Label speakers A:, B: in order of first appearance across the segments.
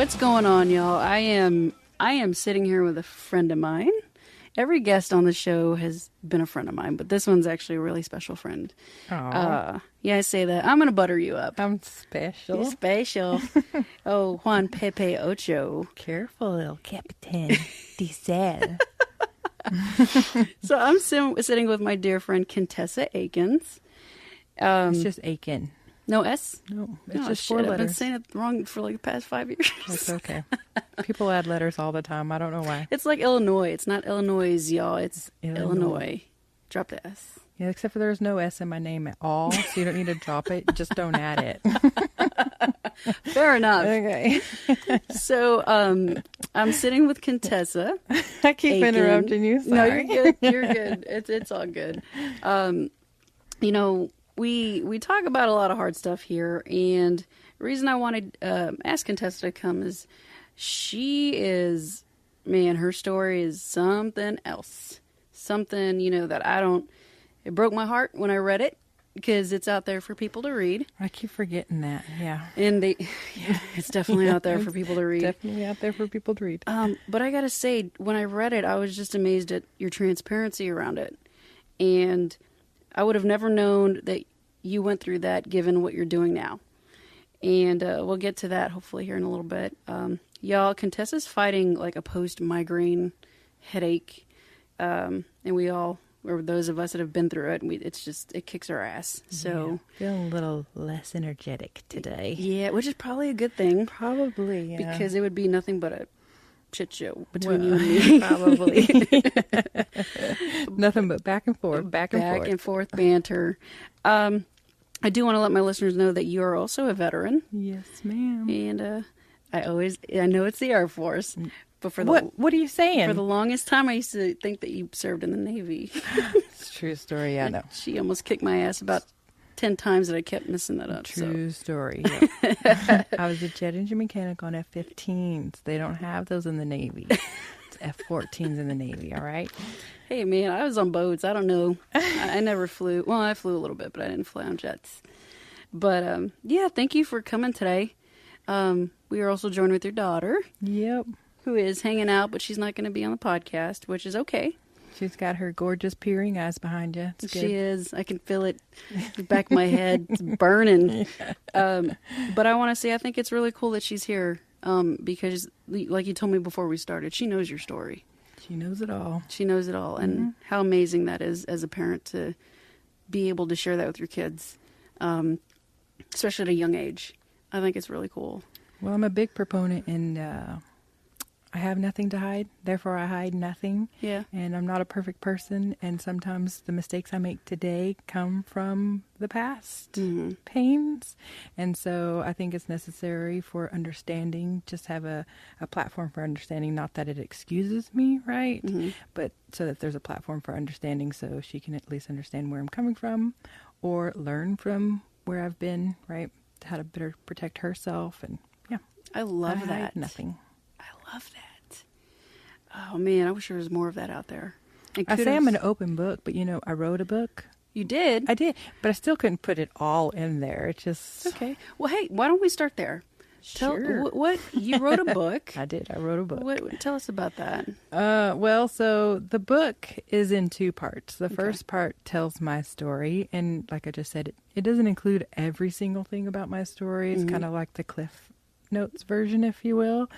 A: What's going on, y'all? I am sitting here with a friend of mine. Every guest on the show has been a friend of mine, but this one's actually a really special friend. Yeah, I say that. I'm going to butter you up.
B: I'm special.
A: You're special. Oh, Juan Pepe Ocho.
B: Careful, El Capitan Diesel.
A: So I'm sitting with my dear friend Contessa Akins.
B: It's just Aiken.
A: No S?
B: No, it's just
A: shit,
B: 4 letters.
A: I've been saying it wrong for like the past 5 years.
B: That's okay. People add letters all the time. I don't know why.
A: It's like Illinois. It's not Illinois, y'all. It's Illinois. Drop the S.
B: Yeah, except for there's no S in my name at all, so you don't need to drop it. Just don't add it.
A: Fair enough.
B: Okay.
A: So I'm sitting with Contessa.
B: I keep
A: Aiken.
B: interrupting you.
A: No,
B: Sorry.
A: you're good. You're good. It's all good. You know, we talk about a lot of hard stuff here, and the reason I wanted ask Contessa to come is she is, man, her story is something else. Something, you know, that it broke my heart when I read it because it's out there for people to read.
B: I keep forgetting that. Yeah.
A: And it's definitely out there for people to read.
B: Definitely out there for people to read.
A: But I got to say, when I read it, I was just amazed at your transparency around it. And I would have never known that you went through that given what you're doing now. And we'll get to that hopefully here in a little bit. Y'all, Contessa's fighting like a post-migraine headache. And or those of us that have been through it, it kicks our ass. So
B: Feeling a little less energetic today.
A: Yeah, which is probably a good thing.
B: Probably, yeah.
A: Because it would be nothing but a shit show between you and me.
B: Probably. Nothing but back and forth, back
A: and forth banter. I do want to let my listeners know that you are also a veteran.
B: Yes, ma'am.
A: And I know it's the Air Force, but
B: what are you saying?
A: For the longest time, I used to think that you served in the Navy.
B: It's a true story. I know.
A: She almost kicked my ass about 10 times that I kept messing that up.
B: True story. Yep. I was a jet engine mechanic on F-15s. They don't have those in the Navy. It's F-14s in the Navy, all right?
A: Hey, man, I was on boats. I don't know. I never flew. Well, I flew a little bit, but I didn't fly on jets. But, yeah, thank you for coming today. We are also joined with your daughter.
B: Yep.
A: Who is hanging out, but she's not going to be on the podcast, which is okay.
B: She's got her gorgeous peering eyes behind you. It's good.
A: She is. I can feel it in the back of my head. It's burning. Yeah. But I want to say I think it's really cool that she's here because, like you told me before we started, she knows your story.
B: She knows it all.
A: She knows it all. And how amazing that is as a parent to be able to share that with your kids, especially at a young age. I think it's really cool.
B: Well, I'm a big proponent in I have nothing to hide, therefore I hide nothing.
A: Yeah.
B: And I'm not a perfect person, and sometimes the mistakes I make today come from the past pains. And so I think it's necessary for understanding, just have a platform for understanding, not that it excuses me, right? But so that there's a platform for understanding so she can at least understand where I'm coming from or learn from where I've been, right? How to better protect herself. And yeah.
A: I love that.
B: Hide nothing.
A: I love that. Oh, man, I wish there was more of that out there.
B: I say I'm an open book, but, I wrote a book.
A: You did?
B: I did, but I still couldn't put it all in there. It's just...
A: Okay. Well, hey, why don't we start there?
B: Sure.
A: What you wrote a book.
B: I did. I wrote a book.
A: Tell us about that.
B: Well, so the book is in 2 parts. The first part tells my story, and like I just said, it doesn't include every single thing about my story. It's kind of like the Cliff Notes version, if you will,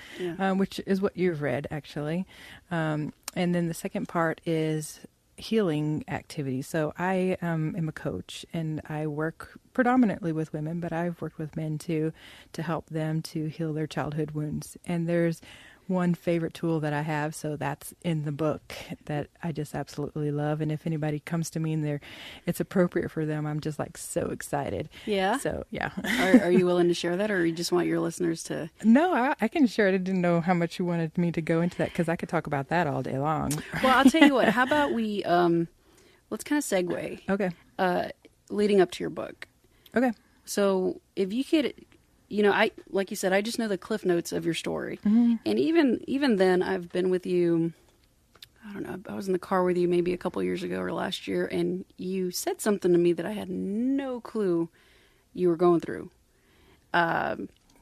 B: which is what you've read, actually. And then the second part is healing activities. So I am a coach, and I work predominantly with women, but I've worked with men too, to help them to heal their childhood wounds. And there's one favorite tool that I have, so that's in the book, that I just absolutely love. And if anybody comes to me and it's appropriate for them, I'm just like so excited.
A: Yeah.
B: So yeah.
A: Are you willing to share that, or you just want your listeners to?
B: No, I can share it. I didn't know how much you wanted me to go into that, because I could talk about that all day long.
A: Well, I'll tell you what. How about we let's kind of segue.
B: Okay.
A: Leading up to your book.
B: Okay.
A: So if you could. I like you said, I just know the cliff notes of your story. And even then, I've been with you, I don't know, I was in the car with you maybe a couple years ago or last year, and you said something to me that I had no clue you were going through.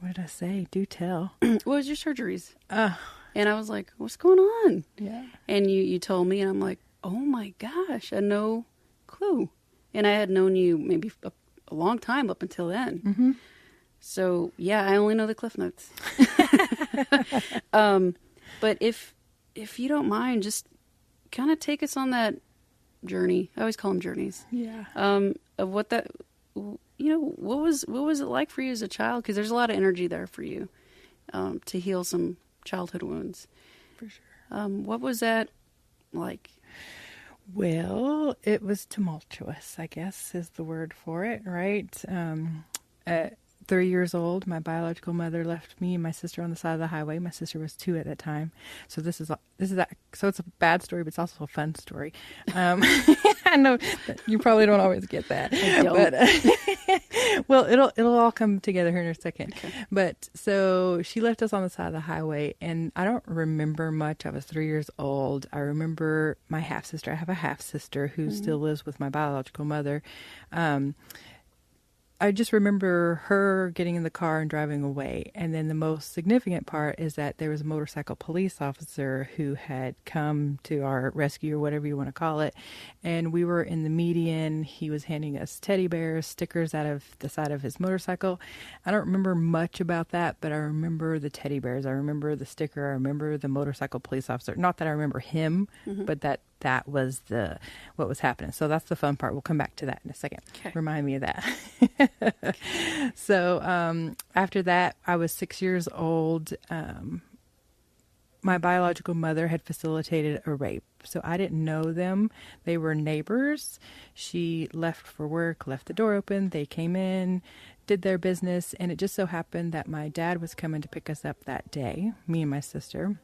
B: What did I say? Do tell.
A: What was your surgeries? And I was like, what's going on?
B: Yeah.
A: And you told me, and I'm like, oh my gosh, I had no clue. And I had known you maybe a long time up until then.
B: Mm-hmm.
A: So, yeah, I only know the Cliff Notes. But if you don't mind, just kind of take us on that journey. I always call them journeys.
B: Yeah.
A: Of what that, what was it like for you as a child? Because there's a lot of energy there for you to heal some childhood wounds.
B: For sure.
A: What was that like?
B: Well, it was tumultuous, I guess is the word for it, right? At 3 years old, my biological mother left me and my sister on the side of the highway. My sister was 2 at that time. So so it's a bad story, but it's also a fun story. I know that you probably don't always get that.
A: I don't.
B: But, well, it'll all come together here in a second.
A: Okay.
B: But so she left us on the side of the highway, and I don't remember much. I was 3 years old. I remember my half sister. I have a half sister who still lives with my biological mother. I just remember her getting in the car and driving away. And then the most significant part is that there was a motorcycle police officer who had come to our rescue, or whatever you want to call it. And we were in the median. He was handing us teddy bears, stickers out of the side of his motorcycle. I don't remember much about that, but I remember the teddy bears. I remember the sticker. I remember the motorcycle police officer. Not that I remember him, but that was what was happening. So that's the fun part. We'll come back to that in a second.
A: Okay.
B: Remind me of that. So after that, I was 6 years old. My biological mother had facilitated a rape. So I didn't know them. They were neighbors. She left for work, left the door open. They came in, did their business. And it just so happened that my dad was coming to pick us up that day, me and my sister.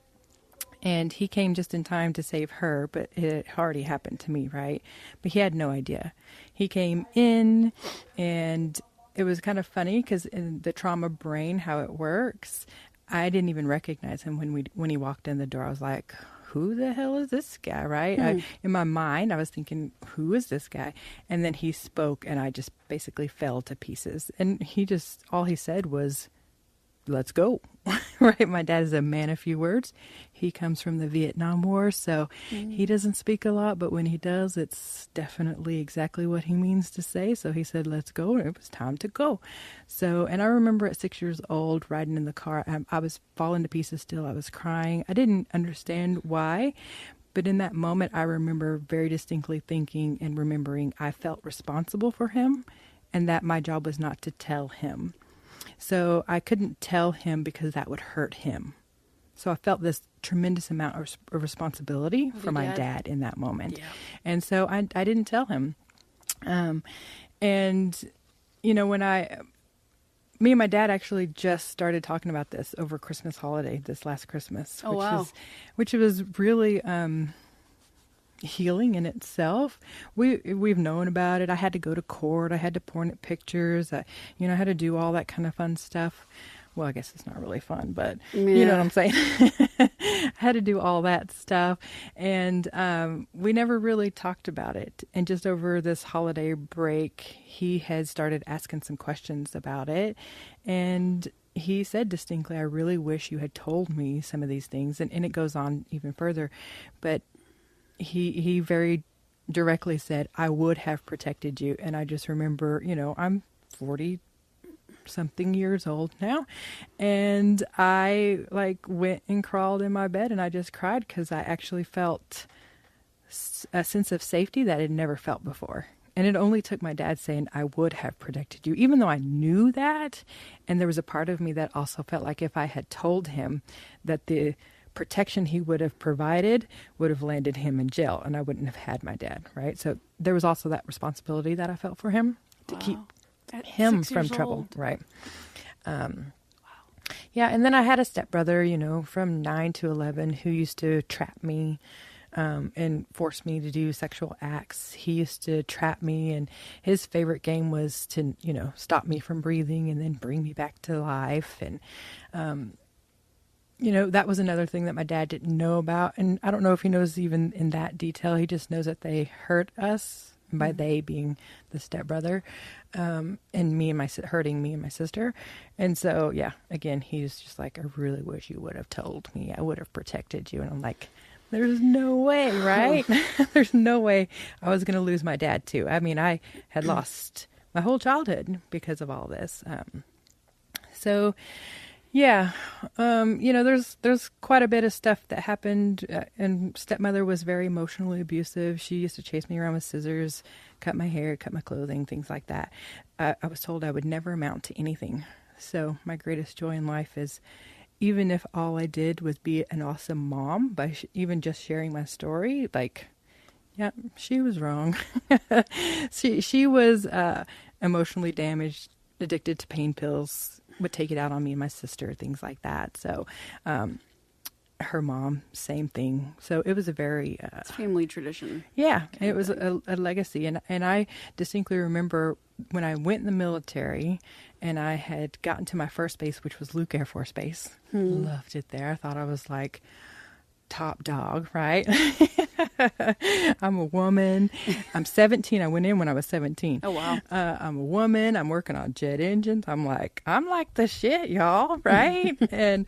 B: And he came just in time to save her, but it had already happened to me, right? But he had no idea. He came in, and it was kind of funny because in the trauma brain, how it works, I didn't even recognize him when he walked in the door. I was like, who the hell is this guy, right? In my mind, I was thinking, who is this guy? And then he spoke, and I just basically fell to pieces. And all he said was, let's go. Right? My dad is a man of few words. He comes from the Vietnam War, so he doesn't speak a lot, but when he does, it's definitely exactly what he means to say. So he said, let's go. And it was time to go. So, and I remember at 6 years old, riding in the car, I was falling to pieces still. I was crying. I didn't understand why, but in that moment, I remember very distinctly thinking and remembering I felt responsible for him, and that my job was not to tell him. So I couldn't tell him because that would hurt him. So I felt this tremendous amount of responsibility for my dad in that moment. Yeah. And so I didn't tell him. And, when me and my dad actually just started talking about this over Christmas holiday, this last Christmas.
A: Oh, wow.
B: Which was really healing in itself. We've known about it. I had to go to court. I had to point at pictures. I had to do all that kind of fun stuff. Well, I guess it's not really fun, but you know what I'm saying? I had to do all that stuff. And we never really talked about it. And just over this holiday break, he had started asking some questions about it. And he said distinctly, I really wish you had told me some of these things. And it goes on even further. But he very directly said, I would have protected you. And I just remember, I'm 40-something years old now. And I went and crawled in my bed and I just cried because I actually felt a sense of safety that I'd never felt before. And it only took my dad saying, I would have protected you, even though I knew that. And there was a part of me that also felt like if I had told him that the protection he would have provided would have landed him in jail and I wouldn't have had my dad, right? So there was also that responsibility that I felt for him to keep him from trouble, right? Yeah, and then I had a stepbrother, from 9 to 11 who used to trap me and force me to do sexual acts. He used to trap me, and his favorite game was to, stop me from breathing and then bring me back to life. And that was another thing that my dad didn't know about. And I don't know if he knows even in that detail. He just knows that they hurt us by they being the stepbrother, and hurting me and my sister. And so, yeah, again, he's just like, I really wish you would have told me. I would have protected you. And I'm like, there's no way, right? There's no way I was going to lose my dad too. I mean, I had lost my whole childhood because of all this. So yeah, there's quite a bit of stuff that happened, and stepmother was very emotionally abusive. She used to chase me around with scissors, cut my hair, cut my clothing, things like that. I was told I would never amount to anything. So my greatest joy in life is, even if all I did was be an awesome mom by even just sharing my story, like, yeah, she was wrong. She was emotionally damaged, addicted to pain pills, would take it out on me and my sister, things like that. So her mom, same thing. So it was a very...
A: it's family tradition.
B: Yeah, it was a legacy. And I distinctly remember when I went in the military and I had gotten to my first base, which was Luke Air Force Base. Loved it there. I thought I was like top dog, right? I'm a woman. I'm 17. I went in when I was 17.
A: Oh, wow.
B: I'm a woman. I'm working on jet engines. I'm like the shit, y'all, right? And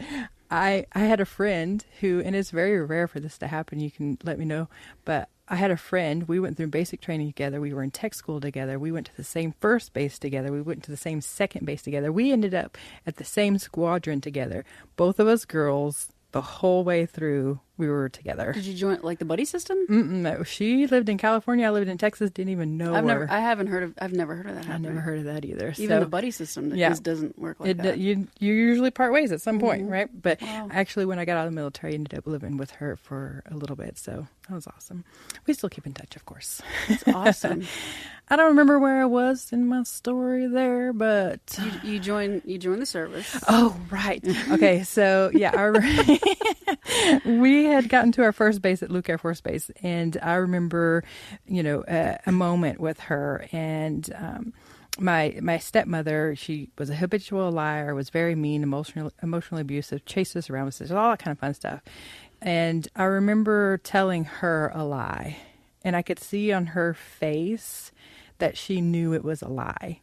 B: I had a friend who, and it's very rare for this to happen, you can let me know, but I had a friend, we went through basic training together, we were in tech school together, we went to the same first base together, we went to the same second base together, we ended up at the same squadron together, both of us girls. The whole way through, we were together.
A: Did you join like the buddy system?
B: No, she lived in California. I lived in Texas. Didn't even know
A: I've
B: her.
A: I've never heard of that happening.
B: I never heard of that either.
A: Even the buddy system just doesn't work like that.
B: You usually part ways at some point, right? But
A: wow.
B: Actually, when I got out of the military, I ended up living with her for a little bit. So that was awesome. We still keep in touch, of course.
A: That's awesome.
B: I don't remember where I was in my story there, but
A: you joined the service.
B: Oh, right. Okay, so yeah, we had gotten to our first base at Luke Air Force Base, and I remember, a moment with her, and my stepmother, she was a habitual liar, was very mean, emotionally abusive, chased us around with scissors, all that kind of fun stuff. And I remember telling her a lie, and I could see on her face that she knew it was a lie.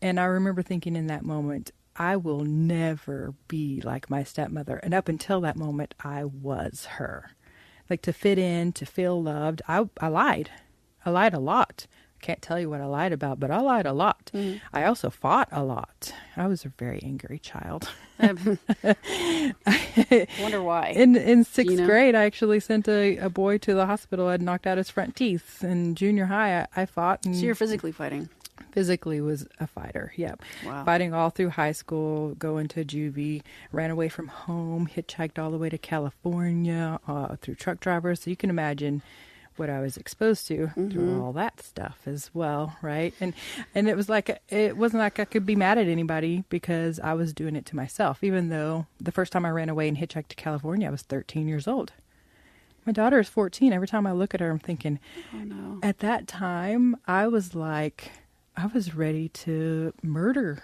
B: And I remember thinking in that moment, I will never be like my stepmother. And up until that moment, I was her. Like, to fit in, to feel loved, I lied. I lied a lot. I can't tell you what I lied about, but I lied a lot. I also fought a lot. I was a very angry child.
A: Wonder why.
B: In sixth grade, I actually sent a boy to the hospital. I'd knocked out his front teeth. In junior high, I fought. And
A: so you're physically fighting?
B: Physically was a fighter, yep.
A: Wow.
B: Fighting all through high school, going to juvie, ran away from home, hitchhiked all the way to California through truck drivers. So you can imagine what I was exposed to through all that stuff as well, right? And it wasn't like I could be mad at anybody because I was doing it to myself, even though the first time I ran away and hitchhiked to California, I was 13 years old. My daughter is 14. Every time I look at her, I'm thinking,
A: oh no. At
B: that time, I was ready to murder.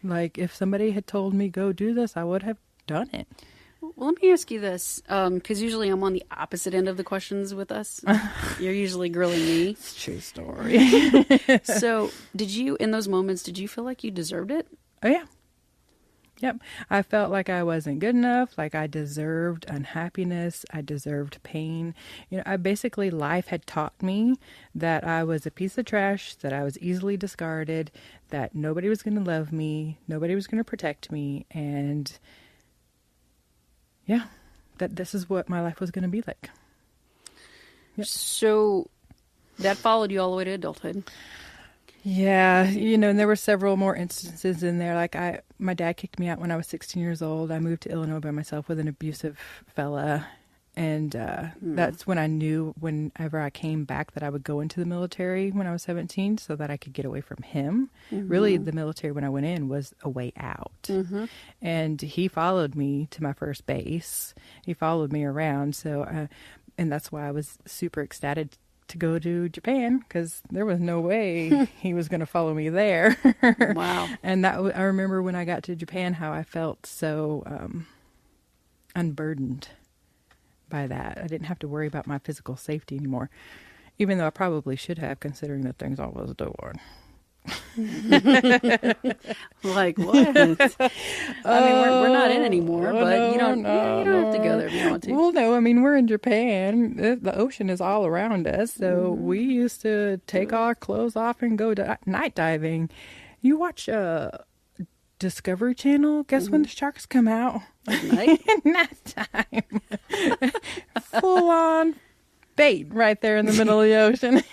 B: Like, if somebody had told me, go do this, I would have done it.
A: Well, let me ask you this, because usually I'm on the opposite end of the questions with us. You're usually grilling me.
B: It's a true story.
A: So, in those moments, did you feel like you deserved it?
B: Oh, yeah. Yep. I felt like I wasn't good enough, like I deserved unhappiness, I deserved pain. Life had taught me that I was a piece of trash, that I was easily discarded, that nobody was going to love me, nobody was going to protect me, and yeah, that this is what my life was going to be like. Yep.
A: So that followed you all the way to adulthood.
B: Yeah, and there were several more instances in there. Like, my dad kicked me out when I was 16 years old. I moved to Illinois by myself with an abusive fella. And that's when I knew whenever I came back that I would go into the military when I was 17 so that I could get away from him. Really, the military when I went in was a way out. And he followed me to my first base. He followed me around. So, and that's why I was super ecstatic to go to Japan, because there was no way he was going to follow me there.
A: Wow.
B: And I remember when I got to Japan how I felt so unburdened by that. I didn't have to worry about my physical safety anymore. Even though I probably should have, considering the things I was doing.
A: Like what? I mean, we're not in anymore, but
B: no,
A: you don't
B: no.
A: have to go there if you don't want to.
B: Well, no, I mean, we're in Japan. The ocean is all around us, so we used to take our clothes off and go night diving. You watch Discovery Channel, guess when the sharks come out?
A: At night?
B: Nighttime. Full on bait right there in the middle of the ocean.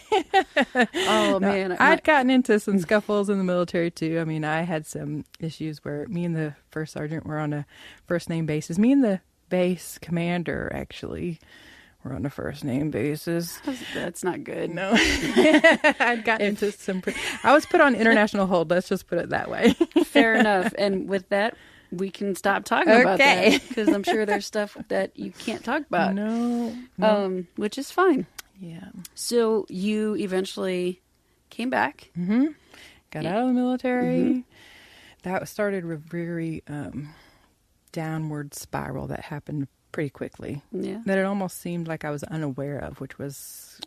A: Oh, man.
B: I'd gotten into some scuffles in the military, too. I mean, I had some issues where me and the first sergeant were on a first name basis. Me and the base commander, actually, were on a first name basis.
A: That's not good.
B: No. I'd gotten into some... I was put on international hold. Let's just put it that way.
A: Fair enough. And with that, we can stop talking about that, because I'm sure there's stuff that you can't talk about.
B: No.
A: Which is fine.
B: Yeah.
A: So you eventually came back.
B: Mm-hmm. Got out of the military. That started a very downward spiral that happened pretty quickly.
A: Yeah.
B: That it almost seemed like I was unaware of, which was...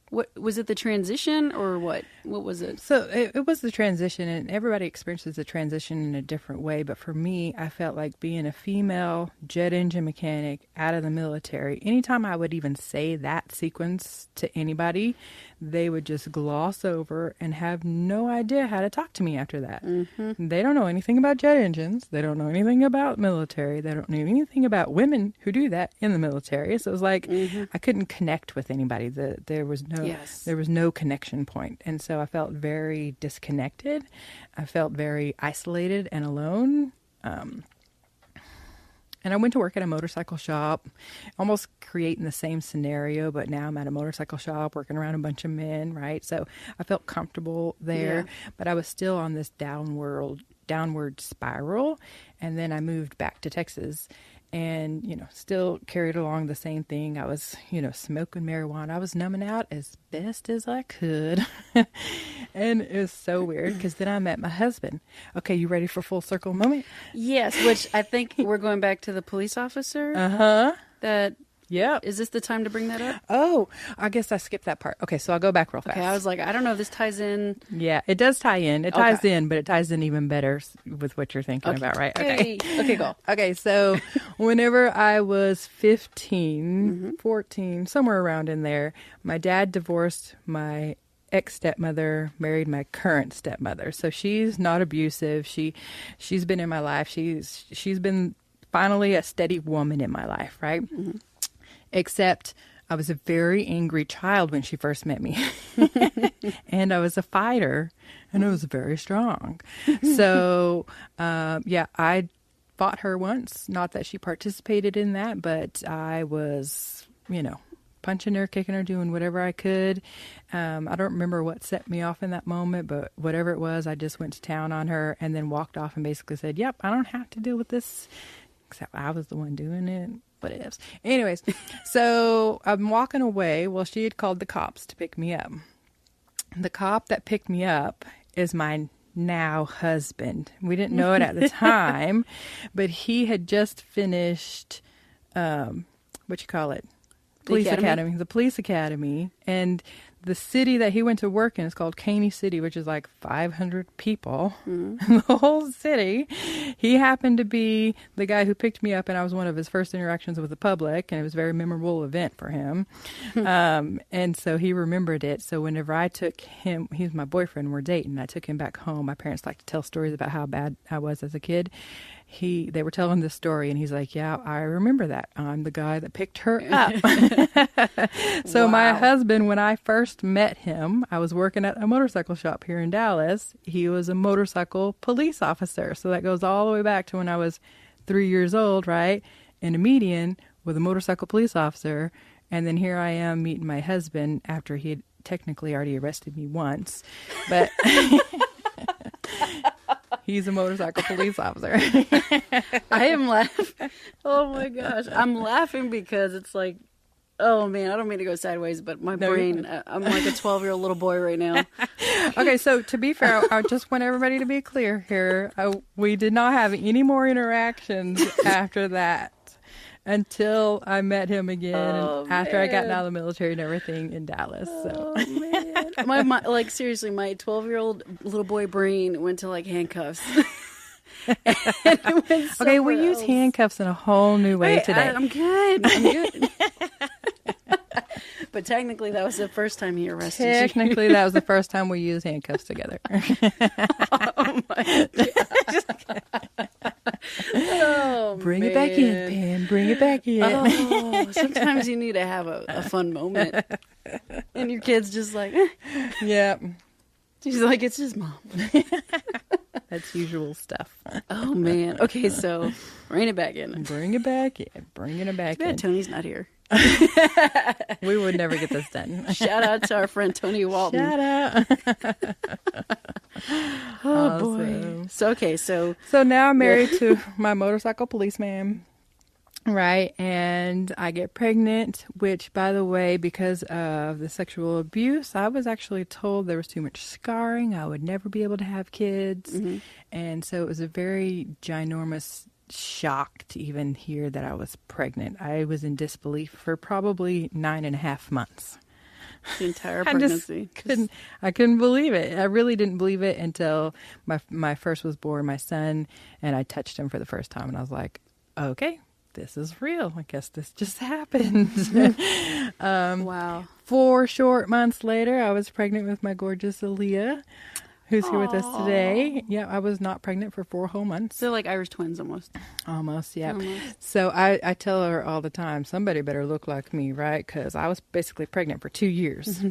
A: What was it, the transition, or what? What was it?
B: So it was the transition, and everybody experiences the transition in a different way. But for me, I felt like being a female jet engine mechanic out of the military, anytime I would even say that sequence to anybody, they would just gloss over and have no idea how to talk to me after that. Mm-hmm. They don't know anything about jet engines. They don't know anything about military. They don't know anything about women who do that in the military. So it was like I couldn't connect with anybody. There was no connection point. And so I felt very disconnected. I felt very isolated and alone. And I went to work at a motorcycle shop, almost creating the same scenario, but now I'm at a motorcycle shop working around a bunch of men, right? So I felt comfortable there, but I was still on this downward spiral. And then I moved back to Texas and, still carried along the same thing. I was, smoking marijuana. I was numbing out as best as I could. And it was so weird because then I met my husband. Okay, you ready for full circle moment?
A: Yes, which I think we're going back to the police officer.
B: Yeah.
A: Is this the time to bring that up?
B: Oh, I guess I skipped that part. Okay, so I'll go back real fast.
A: Okay, I was like, I don't know if this ties in.
B: Yeah, it does tie in. It ties in, but it ties in even better with what you're thinking about, right?
A: Okay. Okay, go.
B: Okay, so whenever I was 15, 14, somewhere around in there, my dad divorced my ex-stepmother, married my current stepmother. So she's not abusive. She's been in my life. She's been finally a steady woman in my life, right? Mm-hmm. Except I was a very angry child when she first met me. And I was a fighter, and I was very strong. So, I fought her once. Not that she participated in that, but I was, punching her, kicking her, doing whatever I could. I don't remember what set me off in that moment, but whatever it was, I just went to town on her and then walked off and basically said, yep, I don't have to deal with this, except I was the one doing it. What ifs. Anyways, so I'm walking away. Well, she had called the cops to pick me up. The cop that picked me up is my now husband. We didn't know it at the time, but he had just finished, the police academy. And the city that he went to work in is called Caney City, which is like 500 people in the whole city. He happened to be the guy who picked me up, and I was one of his first interactions with the public, and it was a very memorable event for him. And so he remembered it. So whenever I took him, he was my boyfriend, we're dating, I took him back home. My parents like to tell stories about how bad I was as a kid. They were telling this story, and he's like, yeah, I remember that. I'm the guy that picked her up. So wow. My husband, when I first met him, I was working at a motorcycle shop here in Dallas. He was a motorcycle police officer. So that goes all the way back to when I was 3 years old, right? In a median with a motorcycle police officer. And then here I am meeting my husband after he had technically already arrested me once. But... He's a motorcycle police officer.
A: I am laughing. Oh my gosh. I'm laughing because it's like, oh man, I don't mean to go sideways, but my brain, I'm like a 12-year-old little boy right now.
B: Okay, so to be fair, I just want everybody to be clear here. We did not have any more interactions after that. until I met him again after I got
A: man.
B: out of the military and everything in Dallas. So.
A: Oh man, my like seriously, my 12-year-old little boy brain went to like handcuffs. And it went
B: Okay, we
A: somewhere
B: use
A: else.
B: handcuffs in a whole new way today.
A: I'm good. I'm good. But technically, that was the first time he arrested you.
B: Technically, that was the first time we used handcuffs together.
A: Oh my god! Oh,
B: Bring it back in, Pam. Bring it back in.
A: Oh, sometimes you need to have a fun moment, and your kid's just like,
B: Yeah,
A: she's like, it's his mom.
B: that's usual stuff.
A: Oh man. Okay, so rein it back in.
B: Bring it back in. Bringing it back
A: Too bad
B: in.
A: Tony's not here.
B: We would never get this done.
A: Shout out to our friend Tony Walton.
B: Shout out.
A: Oh boy.
B: Awesome.
A: So okay, so
B: So now I'm married to my motorcycle policeman, right? And I get pregnant, which, by the way, because of the sexual abuse, I was actually told there was too much scarring. I would never be able to have kids.
A: Mm-hmm.
B: And so it was a very ginormous shock to even hear that I was pregnant. I was in disbelief for probably 9.5 months.
A: the entire
B: I just
A: pregnancy.
B: couldn't believe it. I really didn't believe it until my first was born, my son, and I touched him for the first time, and I was like, okay, this is real. I guess this just happened.
A: Wow.
B: 4 short months later, I was pregnant with my gorgeous Aaliyah, who's here with us today. Yeah, I was not pregnant for 4 whole months.
A: They're like Irish twins almost.
B: Almost, yeah.
A: Almost.
B: So I tell her all the time, somebody better look like me, right? Because I was basically pregnant for 2 years.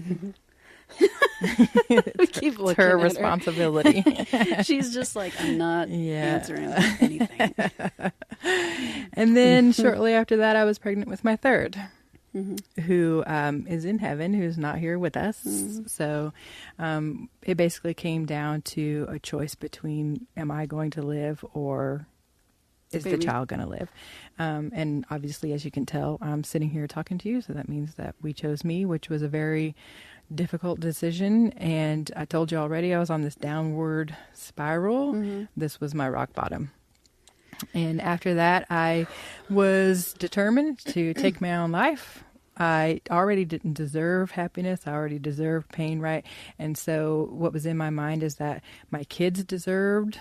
A: We keep
B: It's
A: looking
B: her
A: at
B: responsibility.
A: her. She's just like, I'm not answering anything.
B: And then shortly after that, I was pregnant with my third, who is in heaven, who's not here with us. So it basically came down to a choice between, am I going to live or is the child going to live? And obviously, as you can tell, I'm sitting here talking to you. So that means that we chose me, which was a very difficult decision. And I told you already, I was on this downward spiral. This was my rock bottom. And after that, I was determined to take my own life. I already didn't deserve happiness. I already deserved pain, right? And so what was in my mind is that my kids deserved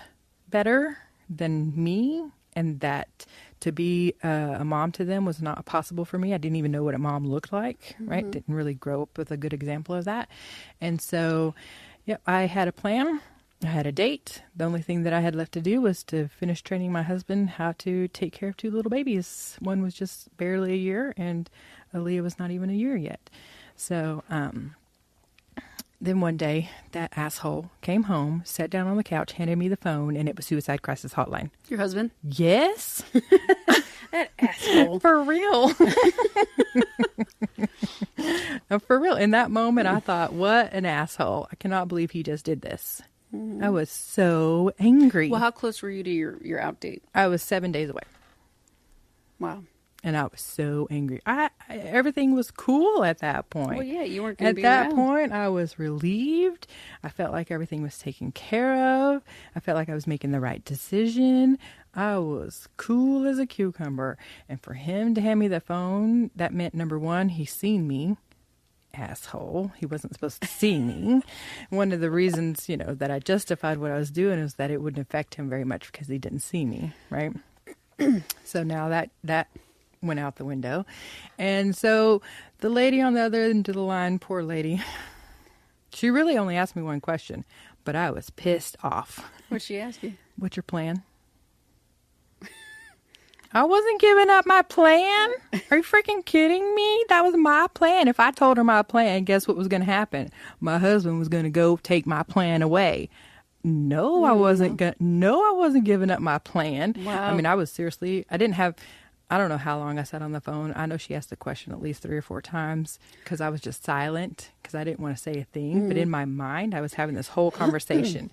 B: better than me, and that to be a mom to them was not possible for me. I didn't even know what a mom looked like, right? Didn't really grow up with a good example of that. And so, yep, I had a plan. I had a date. The only thing that I had left to do was to finish training my husband how to take care of 2 little babies. One was just barely a year, and Aaliyah was not even a year yet. So then one day, that asshole came home, sat down on the couch, handed me the phone, and it was Suicide Crisis Hotline.
A: Your husband?
B: Yes.
A: That asshole.
B: For real. For real. In that moment, I thought, what an asshole. I cannot believe he just did this. I was so angry.
A: Well, how close were you to your out date?
B: I was 7 days away.
A: Wow.
B: And I was so angry. Everything was cool at that point.
A: Well, yeah, you weren't going to
B: At
A: be
B: that
A: around.
B: point, I was relieved. I felt like everything was taken care of. I felt like I was making the right decision. I was cool as a cucumber. And for him to hand me the phone, that meant, number one, he's seen me. Asshole. He wasn't supposed to see me. One of the reasons, that I justified what I was doing is that it wouldn't affect him very much because he didn't see me, right? So now that went out the window. And so the lady on the other end of the line, poor lady, she really only asked me one question, but I was pissed off.
A: What'd she ask you?
B: What's your plan? I wasn't giving up my plan. Are you freaking kidding me? That was my plan. If I told her my plan, guess what was going to happen? My husband was going to go take my plan away. No, I wasn't giving up my plan.
A: Wow.
B: I mean, I don't know how long I sat on the phone. I know she asked the question at least 3 or 4 times because I was just silent because I didn't want to say a thing. But in my mind, I was having this whole conversation.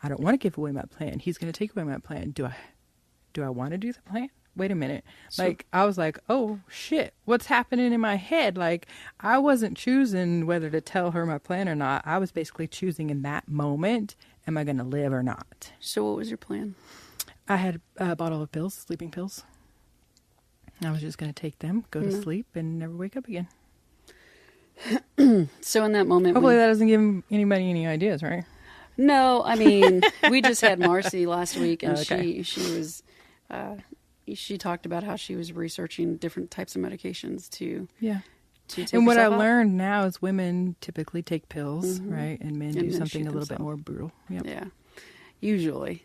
B: I don't want to give away my plan. He's going to take away my plan. Do I want to do the plan? Wait a minute. I was like, oh shit, what's happening in my head? Like, I wasn't choosing whether to tell her my plan or not. I was basically choosing in that moment, am I going to live or not?
A: So what was your plan?
B: I had a bottle of pills, sleeping pills. I was just going to take them, go to sleep, and never wake up again.
A: So in that moment,
B: hopefully that doesn't give anybody any ideas, right?
A: No, I mean, we just had Marcy last week, and she was she talked about how she was researching different types of medications to take
B: and what I
A: herself out.
B: learned now is women typically take pills, right, and men do something a little bit more brutal. Yep.
A: Yeah, usually.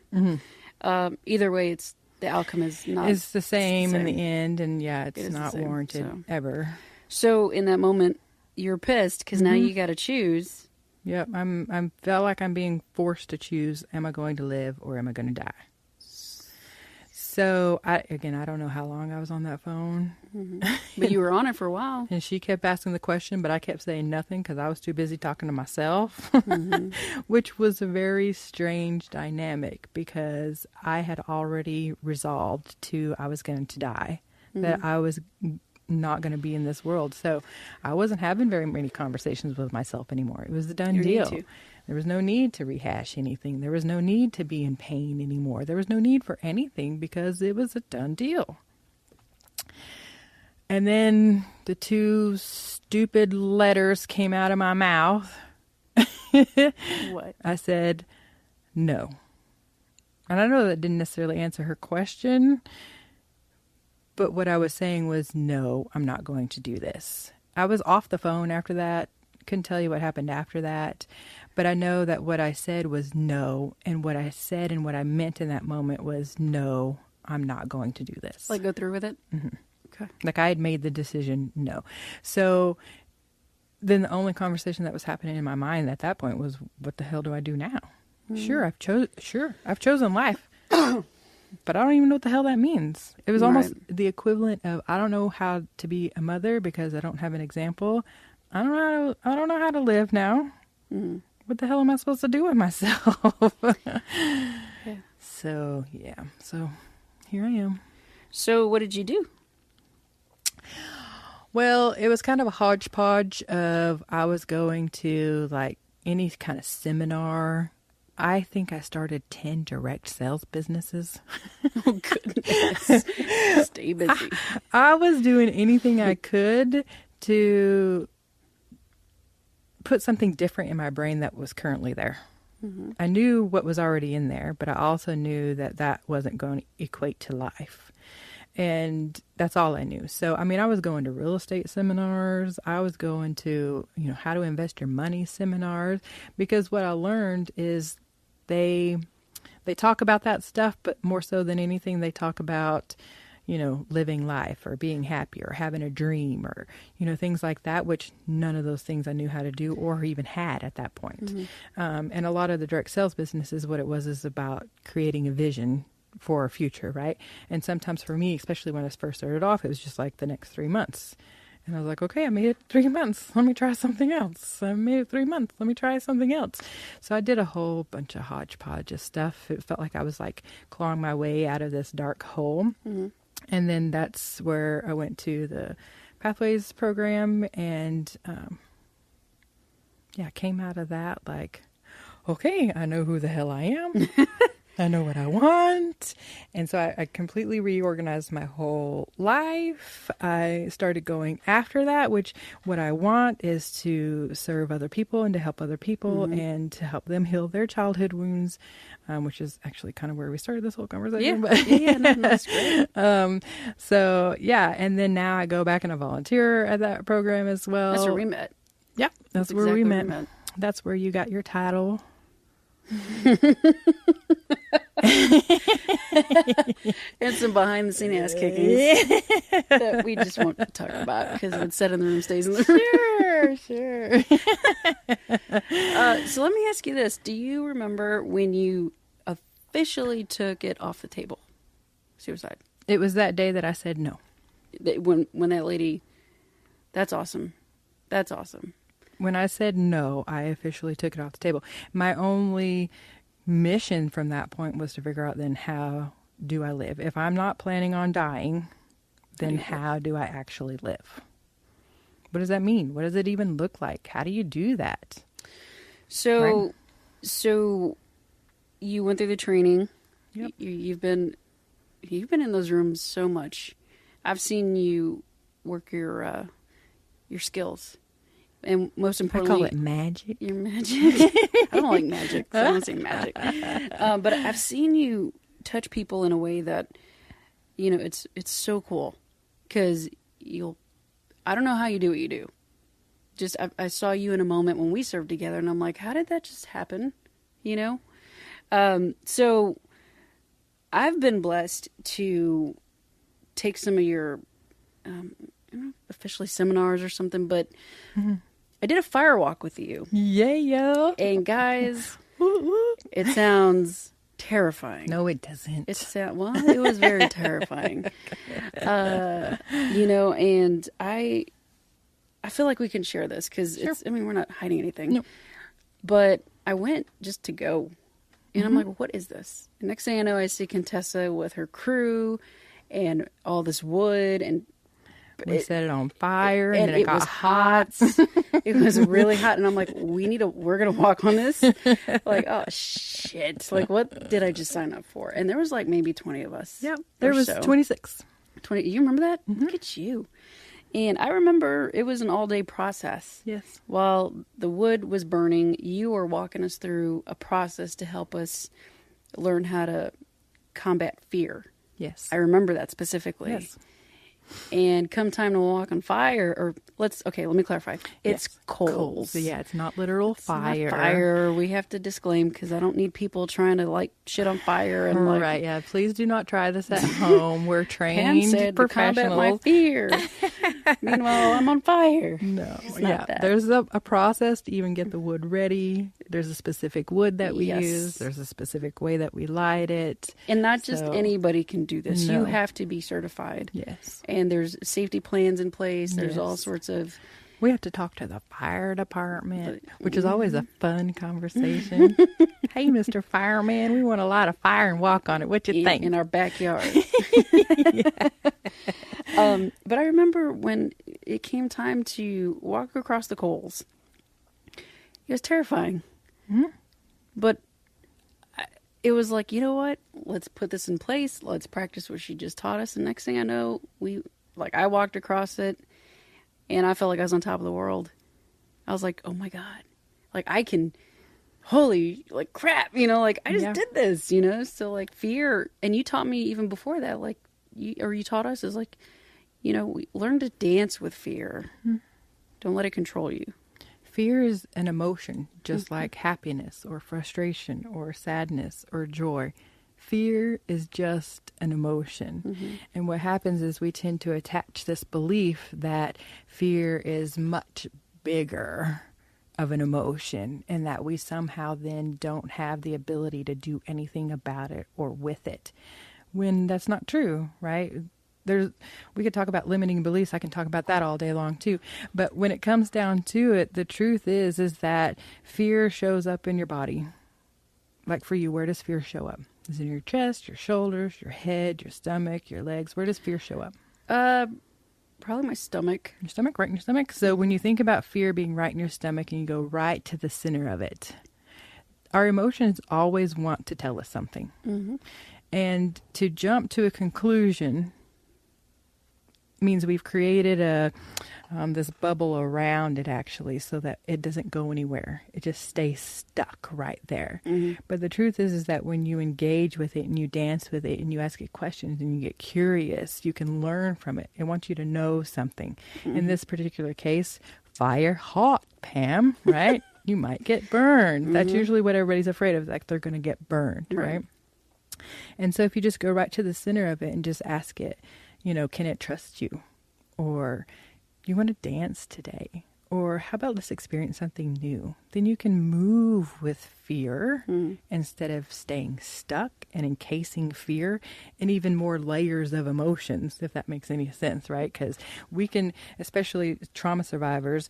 A: Either way, the outcome is not.
B: It's the same in the end, and it's not warranted ever.
A: So in that moment, you're pissed because now you got to choose.
B: Yep, I'm felt like I'm being forced to choose: am I going to live or am I going to die? So I don't know how long I was on that phone,
A: but you were on it for a while,
B: and she kept asking the question, but I kept saying nothing because I was too busy talking to myself, which was a very strange dynamic because I had already resolved I was going to die, that I was not going to be in this world. So I wasn't having very many conversations with myself anymore. It was a done deal. There was no need to rehash anything. There was no need to be in pain anymore. There was no need for anything because it was a done deal. And then the two stupid letters came out of my mouth.
A: What?
B: I said, no. And I know that didn't necessarily answer her question, but what I was saying was, no, I'm not going to do this. I was off the phone after that. Couldn't tell you what happened after that. But I know that what I said was no. And what I said and what I meant in that moment was, no, I'm not going to do this.
A: Like go through with it?
B: Mm-hmm.
A: Okay.
B: Like I had made the decision, no. So then the only conversation that was happening in my mind at that point was, what the hell do I do now? Sure, I've chosen life. But I don't even know what the hell that means. It was almost the equivalent of, I don't know how to be a mother because I don't have an example. I don't know how to live now. What the hell am I supposed to do with myself? So here I am.
A: So what did you do?
B: Well, it was kind of a hodgepodge of, I was going to like any kind of seminar. I think I started 10 direct sales businesses.
A: Oh, goodness. Stay busy.
B: I was doing anything I could to put something different in my brain that was currently there. I knew what was already in there, but I also knew that wasn't going to equate to life. And that's all I knew. So, I mean, I was going to real estate seminars. I was going to, how to invest your money seminars, because what I learned is they talk about that stuff, but more so than anything, they talk about, living life or being happy or having a dream or, things like that, which none of those things I knew how to do or even had at that point. And a lot of the direct sales businesses, what it was is about creating a vision for a future, right? And sometimes for me, especially when I first started off, it was just like the next 3 months. And I was like, okay, I made it 3 months. Let me try something else. I made it 3 months. Let me try something else. So I did a whole bunch of hodgepodge of stuff. It felt like I was like clawing my way out of this dark hole. And then that's where I went to the Pathways program and, came out of that like, okay, I know who the hell I am. I know what I want. And so I completely reorganized my whole life. I started going after that, which what I want is to serve other people and to help other people and to help them heal their childhood wounds, which is actually kind of where we started this whole conversation.
A: No, that's great.
B: And then now I go back and I volunteer at that program as well.
A: That's where we met.
B: Yep, that's where we met. That's where you got your title.
A: And some behind the scene ass kickings that we just won't talk about because what's said in the room stays in the room.
B: Sure.
A: So let me ask you this. Do you remember when you officially took it off the table? Suicide.
B: It was that day that I said no.
A: When that lady, that's awesome. That's awesome.
B: When I said no, I officially took it off the table. My only mission from that point was to figure out then how do I live? If I'm not planning on dying, then how do I actually live? What does that mean? What does it even look like? How do you do that?
A: So you went through the training.
B: Yep.
A: You've been in those rooms so much. I've seen you work your skills. And most importantly,
B: I call it magic.
A: Your magic. I don't like magic, so I don't say magic. But I've seen you touch people in a way that, it's so cool. Because I don't know how you do what you do. Just, I saw you in a moment when we served together, and I'm like, how did that just happen? So I've been blessed to take some of your, officially seminars or something, but I did a fire walk with you.
B: Yeah.
A: And guys, it sounds terrifying.
B: No, it doesn't.
A: It was very terrifying. And I feel like we can share this because we're not hiding anything.
B: No.
A: But I went just to go. And I'm like, what is this? And next thing I know, I see Contessa with her crew and all this wood, and
B: we set it on fire, and then it got hot.
A: It was really hot, and I'm like, we're gonna walk on this. Like, oh shit! Like, what did I just sign up for? And there was like maybe 20 of us.
B: Yep, there was 26.
A: 20. You remember that? Look at you. And I remember it was an all-day process.
B: Yes.
A: While the wood was burning, you were walking us through a process to help us learn how to combat fear.
B: Yes.
A: I remember that specifically.
B: Yes.
A: And come time to walk on fire, let me clarify. It's coals.
B: So yeah, it's not literal fire.
A: Not fire. We have to disclaim because I don't need people trying to light shit on fire and
B: right. Yeah, please do not try this at home. We're trained
A: Pam said
B: professionals.
A: To combat my fear. Meanwhile, I'm on fire.
B: No,
A: it's not that.
B: There's a process to even get the wood ready. There's a specific wood that we use. There's a specific way that we light it.
A: And not just anybody can do this.
B: No.
A: You have to be certified.
B: Yes.
A: And there's safety plans in place. There's all sorts of...
B: We have to talk to the fire department, which is always a fun conversation. Hey, Mr. Fireman, we want to light a fire and walk on it. What you think?
A: In our backyard. But I remember when it came time to walk across the coals, it was terrifying.
B: Mm-hmm.
A: But it was like, you know what? Let's put this in place. Let's practice what she just taught us. And next thing I know, I walked across it and I felt like I was on top of the world. I was like, oh my God, I can, holy, crap, I just did this, So fear. And you taught me even before that, you taught us is we learn to dance with fear. Mm-hmm. Don't let it control you.
B: Fear is an emotion, just like happiness or frustration or sadness or joy. Fear is just an emotion. Mm-hmm. And what happens is we tend to attach this belief that fear is much bigger of an emotion and that we somehow then don't have the ability to do anything about it or with it, when that's not true, right? We could talk about limiting beliefs. I can talk about that all day long too. But when it comes down to it, the truth is that fear shows up in your body. Like for you, where does fear show up? Is it in your chest, your shoulders, your head, your stomach, your legs? Where does fear show up?
A: Probably my stomach.
B: Your stomach, right in your stomach. So when you think about fear being right in your stomach and you go right to the center of it, our emotions always want to tell us something. Mm-hmm. And to jump to a conclusion means we've created this bubble around it, actually, so that it doesn't go anywhere. It just stays stuck right there. Mm-hmm. But the truth is that when you engage with it and you dance with it and you ask it questions and you get curious, you can learn from it. It wants you to know something. Mm-hmm. In this particular case, fire hot, Pam, right? You might get burned. Mm-hmm. That's usually what everybody's afraid of, they're going to get burned, right? And so if you just go right to the center of it and just ask it, can it trust you? Or you want to dance today? Or how about let's experience something new? Then you can move with fear instead of staying stuck and encasing fear in even more layers of emotions, if that makes any sense, right? Because we can, especially trauma survivors,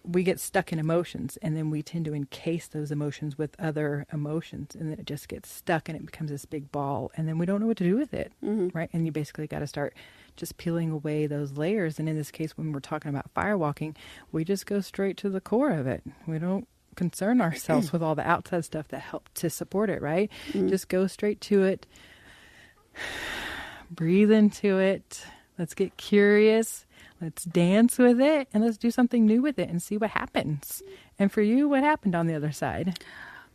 B: we get stuck in emotions and then we tend to encase those emotions with other emotions, and then it just gets stuck and it becomes this big ball and then we don't know what to do with it, right? And you basically got to start just peeling away those layers. And in this case, when we're talking about firewalking, we just go straight to the core of it. We don't concern ourselves with all the outside stuff that help to support it, right? Just go straight to it, breathe into it, Let's get curious. Let's dance with it, and let's do something new with it and see what happens. And for you, what happened on the other side?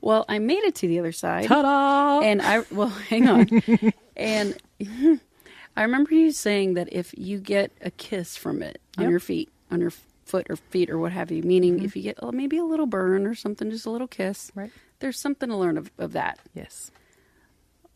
A: Well, I made it to the other side.
B: Ta-da!
A: And hang on. And I remember you saying that if you get a kiss from it on your feet, on your foot or feet or what have you, meaning if you get maybe a little burn or something, just a little kiss,
B: right?
A: There's something to learn of that.
B: Yes.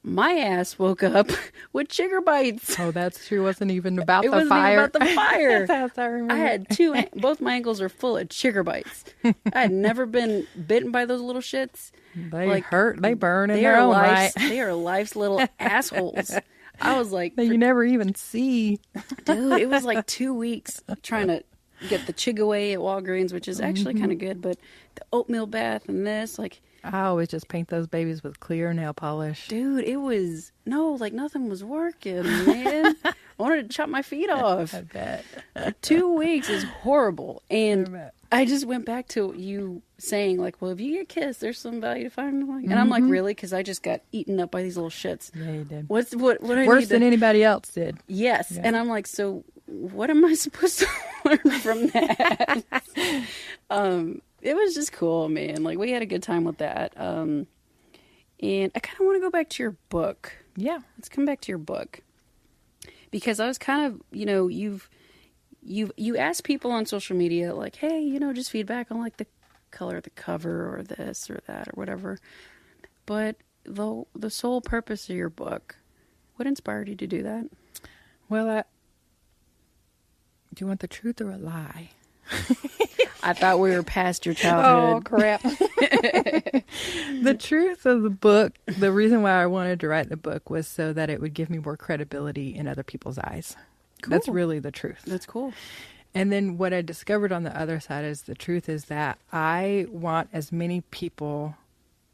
A: My ass woke up with chigger bites.
B: Oh, that's true. It wasn't even about the
A: wasn't
B: fire.
A: Even about the fire.
B: That's I remember.
A: I had both my ankles are full of chigger bites. I had never been bitten by those little shits.
B: They hurt. They burn in their own right.
A: They are life's little assholes. I was like...
B: That you never even see.
A: Dude, it was like 2 weeks trying to get the chig away at Walgreens, which is actually kind of good, but the oatmeal bath and this, like...
B: I always just paint those babies with clear nail polish.
A: Dude, it was... No, like nothing was working, man. I wanted to chop my feet off.
B: I bet.
A: 2 weeks is horrible. And I just went back to you saying, like, well, if you get kissed, there's some value to find. And I'm like, really? Because I just got eaten up by these little shits.
B: Yeah, you did.
A: What I
B: Worse than anybody else did.
A: Yes.
B: Yeah.
A: And I'm like, so what am I supposed to learn from that? It was just cool, man. Like, we had a good time with that. And I kind of want to go back to your book.
B: Yeah.
A: Let's come back to your book. Because I was kind of, you ask people on social media, like, hey, just feedback on, like, the color of the cover or this or that or whatever. But the sole purpose of your book, what inspired you to do that?
B: Well, do you want the truth or a lie?
A: I thought we were past your childhood.
B: Oh, crap. The truth of the book, the reason why I wanted to write the book was so that it would give me more credibility in other people's eyes. Cool. That's really the truth.
A: That's cool.
B: And then what I discovered on the other side is the truth is that I want as many people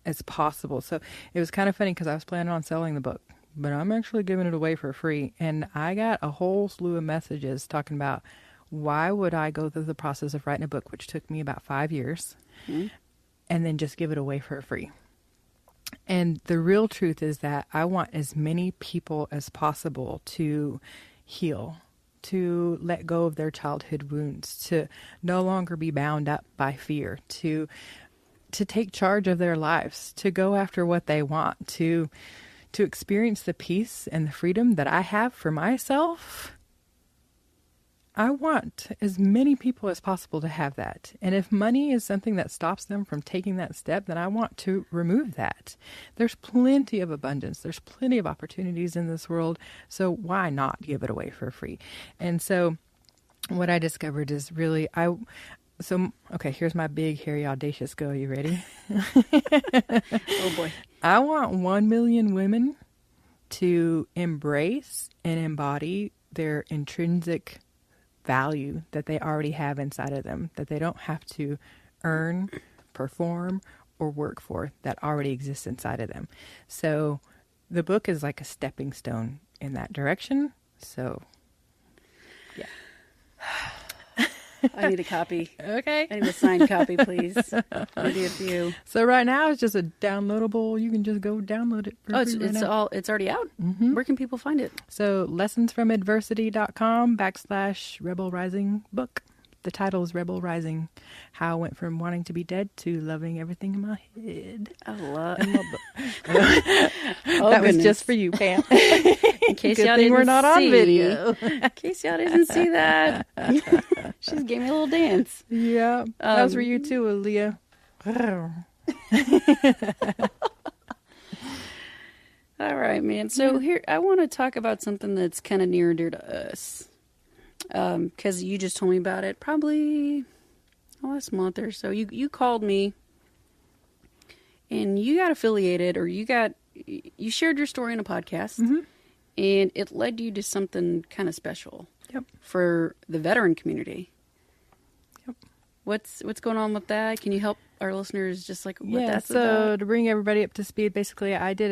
B: as possible. So it was kind of funny because I was planning on selling the book, but I'm actually giving it away for free. And I got a whole slew of messages talking about, why would I go through the process of writing a book, which took me about 5 years, and then just give it away for free? And the real truth is that I want as many people as possible to heal, to let go of their childhood wounds, to no longer be bound up by fear, to take charge of their lives, to go after what they want, to experience the peace and the freedom that I have for myself. I want as many people as possible to have that. And if money is something that stops them from taking that step, then I want to remove that. There's plenty of abundance. There's plenty of opportunities in this world. So why not give it away for free? And so what I discovered is really, okay, here's my big, hairy, audacious goal. You ready?
A: Oh boy.
B: I want 1 million women to embrace and embody their intrinsic value that they already have inside of them, that they don't have to earn, perform, or work for, that already exists inside of them. So the book is like a stepping stone in that direction. So, yeah.
A: I need a copy.
B: Okay.
A: I need a signed copy, please. Maybe a few.
B: So right now it's just a downloadable. You can just go download it.
A: It's already out. Mm-hmm. Where can people find it?
B: So lessonsfromadversity.com/Rebel Rising book. The title is Rebel Rising: How I Went from Wanting to Be Dead to Loving Everything in My Head.
A: I love
B: book. That was just for you, Pam.
A: In case y'all didn't
B: we're not on video.
A: In case y'all didn't see that. She just gave me a little dance.
B: Yeah. That was for you too, Aaliyah.
A: All right, man. So here, I want to talk about something that's kind of near and dear to us. Because you just told me about it probably last month or so. You called me and you got affiliated, or you shared your story in a podcast, and it led you to something kind of special.
B: Yep. For
A: the veteran community.
B: Yep.
A: What's going on with that? Can you help our listeners just like what that's
B: about?
A: So
B: to bring everybody up to speed, basically I did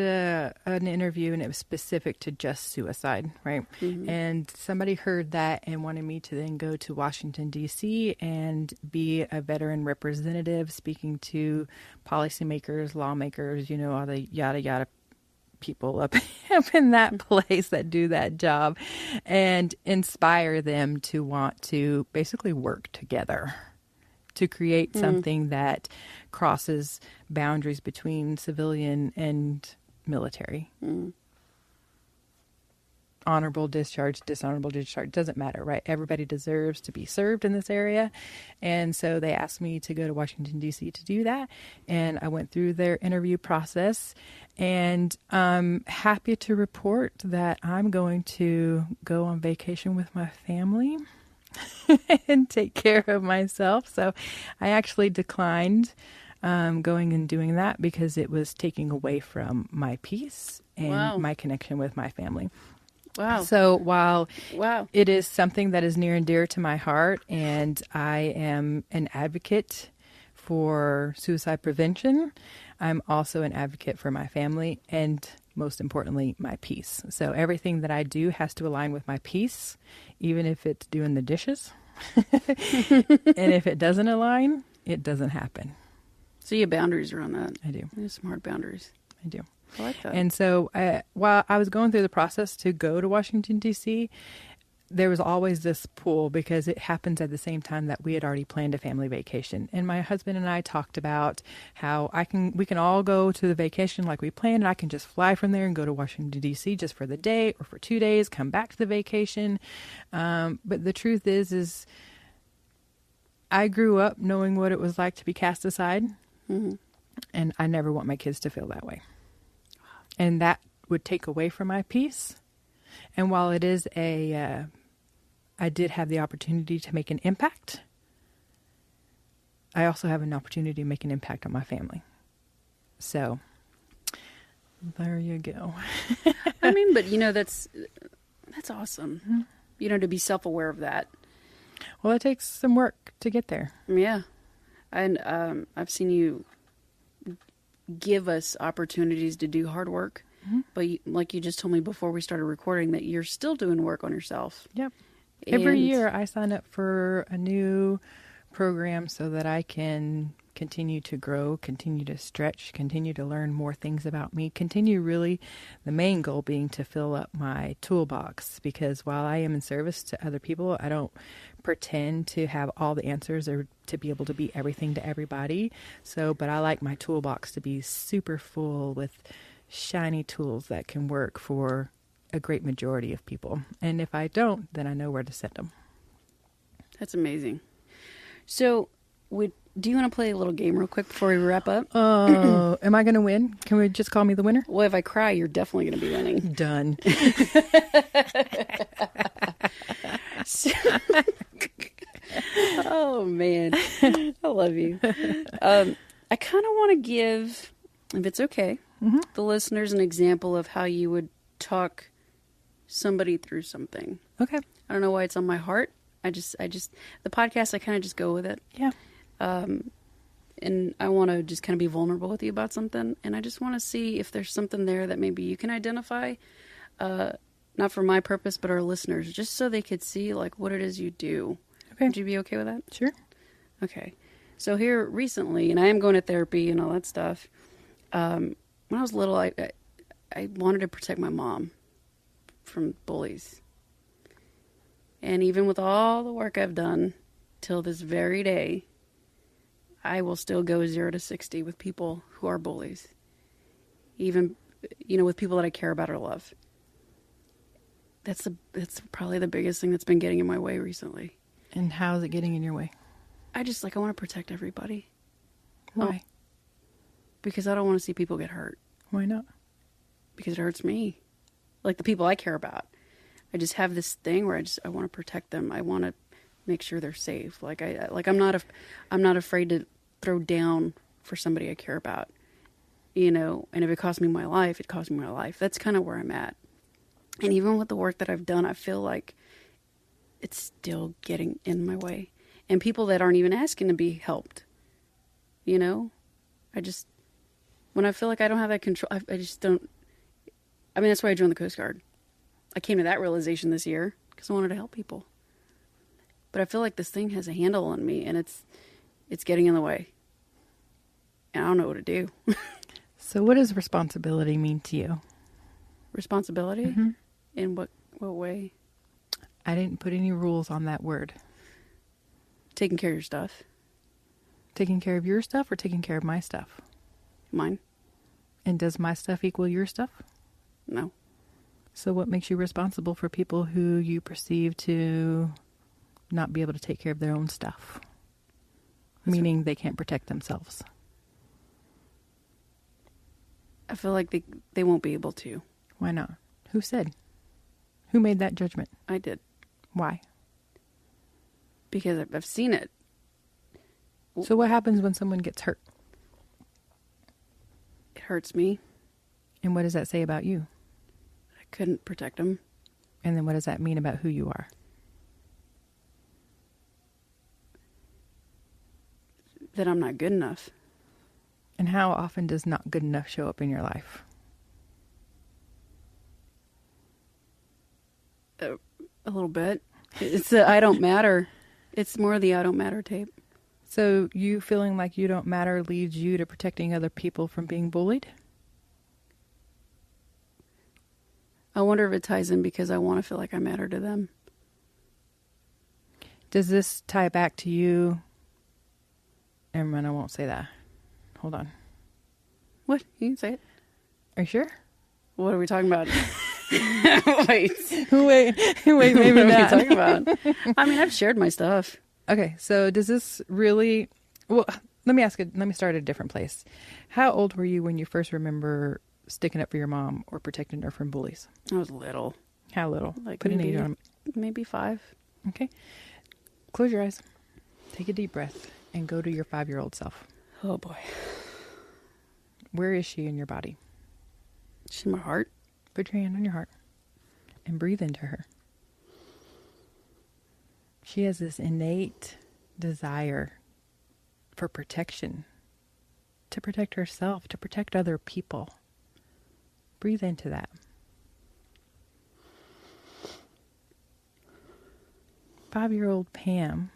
B: an interview and it was specific to just suicide, right? Mm-hmm. And somebody heard that and wanted me to then go to Washington, D.C. and be a veteran representative speaking to policymakers, lawmakers, all the yada yada people up in that place that do that job and inspire them to want to basically work together to create something that crosses boundaries between civilian and military. Honorable discharge, dishonorable discharge, doesn't matter, right? Everybody deserves to be served in this area. And so they asked me to go to Washington, D.C. to do that. And I went through their interview process, and I'm happy to report that I'm going to go on vacation with my family and take care of myself. So I actually declined going and doing that because it was taking away from my peace and my connection with my family.
A: Wow.
B: So while it is something that is near and dear to my heart, and I am an advocate for suicide prevention, I'm also an advocate for my family and, most importantly, my peace. So everything that I do has to align with my peace, even if it's doing the dishes. And if it doesn't align, it doesn't happen.
A: So you have boundaries around that.
B: I do.
A: You have some hard boundaries.
B: I do.
A: I like that.
B: And so while I was going through the process to go to Washington, D.C., there was always this pull because it happens at the same time that we had already planned a family vacation. And my husband and I talked about how we can all go to the vacation like we planned, and I can just fly from there and go to Washington, D.C. just for the day or for 2 days, come back to the vacation. But the truth is I grew up knowing what it was like to be cast aside, and I never want my kids to feel that way. And that would take away from my peace. And while it is I did have the opportunity to make an impact, I also have an opportunity to make an impact on my family. So there you go.
A: I mean, but that's awesome. To be self-aware of that.
B: Well, it takes some work to get there.
A: Yeah. And I've seen you give us opportunities to do hard work. But like you just told me before we started recording, that you're still doing work on yourself.
B: Yep. Every year I sign up for a new program so that I can continue to grow, continue to stretch, continue to learn more things about me, continue really the main goal being to fill up my toolbox. Because while I am in service to other people, I don't pretend to have all the answers or to be able to be everything to everybody. But I like my toolbox to be super full with shiny tools that can work for a great majority of people. And if I don't, then I know where to send them.
A: That's amazing. So do you want to play a little game real quick before we wrap up?
B: Oh, am I going to win? Can we just call me the winner?
A: Well, if I cry, you're definitely going to be winning.
B: Done.
A: Oh, man. I love you. I kind of want to give, if it's okay, the listeners an example of how you would talk somebody through something.
B: Okay.
A: I don't know why it's on my heart. I just the podcast, I kind of just go with it.
B: Yeah.
A: And I want to just kind of be vulnerable with you about something. And I just want to see if there's something there that maybe you can identify, not for my purpose, but our listeners, just so they could see like what it is you do.
B: Okay.
A: Would you be okay with that?
B: Sure.
A: Okay. So here recently, and I am going to therapy and all that stuff. When I was little, I wanted to protect my mom from bullies. And even with all the work I've done till this very day, I will still go 0 to 60 with people who are bullies. Even, with people that I care about or love. That's probably the biggest thing that's been getting in my way recently.
B: And how is it getting in your way?
A: I want to protect everybody.
B: Why?
A: Because I don't want to see people get hurt.
B: Why not?
A: Because it hurts me. Like the people I care about. I just have this thing where I want to protect them. I want to make sure they're safe. I'm not afraid to throw down for somebody I care about. And if it costs me my life, it costs me my life. That's kind of where I'm at. And even with the work that I've done, I feel like it's still getting in my way. And people that aren't even asking to be helped. When I feel like I don't have that control, I just don't. I mean, that's why I joined the Coast Guard. I came to that realization this year because I wanted to help people. But I feel like this thing has a handle on me, and it's getting in the way. And I don't know what to do.
B: So what does responsibility mean to you?
A: Responsibility?
B: Mm-hmm.
A: In what way?
B: I didn't put any rules on that word.
A: Taking care of your stuff.
B: Taking care of your stuff or taking care of my stuff?
A: Mine?
B: And does my stuff equal your stuff?
A: No.
B: So what makes you responsible for people who you perceive to not be able to take care of their own stuff? Meaning they can't protect themselves.
A: I feel like they won't be able to.
B: Why not? Who said? Who made that judgment?
A: I did.
B: Why?
A: Because I've seen it.
B: So what happens when someone gets hurt?
A: It hurts me.
B: And what does that say about you?
A: I couldn't protect them.
B: And then what does that mean about who you are?
A: That I'm not good enough.
B: And how often does not good enough show up in your life?
A: A little bit. It's the I don't matter. It's more the I don't matter tape.
B: So you feeling like you don't matter leads you to protecting other people from being bullied?
A: I wonder if it ties in because I want to feel like I matter to them.
B: Does this tie back to you? Never mind, I won't say that. Hold on.
A: What? You can say it.
B: Are you sure?
A: What are we talking about? Wait,
B: maybe
A: what
B: not.
A: are we talking about? I mean, I've shared my stuff.
B: Okay, so does this really... Well, let me start at a different place. How old were you when you first remember sticking up for your mom or protecting her from bullies?
A: I was little.
B: How little?
A: Like
B: Put an age on it.
A: Maybe 5.
B: Okay. Close your eyes. Take a deep breath and go to your 5-year-old self.
A: Oh, boy.
B: Where is she in your body?
A: She's in my heart.
B: Put your hand on your heart and breathe into her. She has this innate desire for protection, to protect herself, to protect other people. Breathe into that. 5-year-old Pam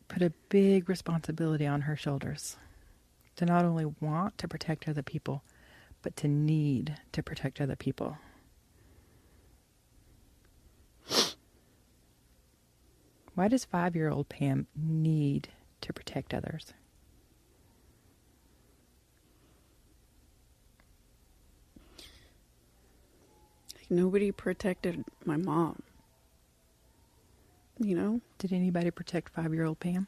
B: put a big responsibility on her shoulders to not only want to protect other people, but to need to protect other people. Why does 5-year-old Pam need to protect others?
A: Like nobody protected my mom. You know?
B: Did anybody protect 5-year-old Pam?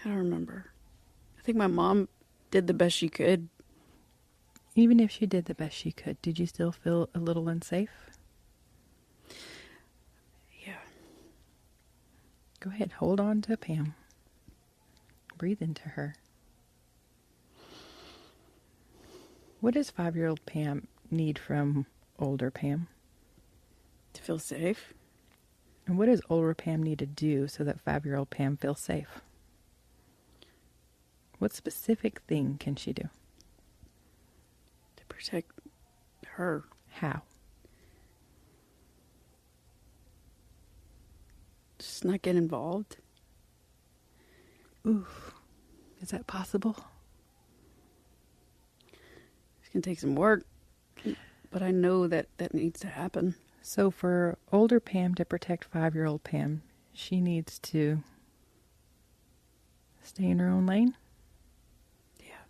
A: I don't remember. I think my mom did the best she could.
B: Even if she did the best she could, did you still feel a little unsafe?
A: Yeah.
B: Go ahead, hold on to Pam. Breathe into her. What does 5-year-old Pam need from older Pam?
A: To feel safe.
B: And what does older Pam need to do so that 5-year-old Pam feels safe? What specific thing can she do?
A: To protect her.
B: How?
A: Just not get involved.
B: Oof. Is that possible?
A: It's going to take some work. But I know that needs to happen.
B: So for older Pam to protect 5-year-old Pam, she needs to stay in her own lane?
A: Yeah.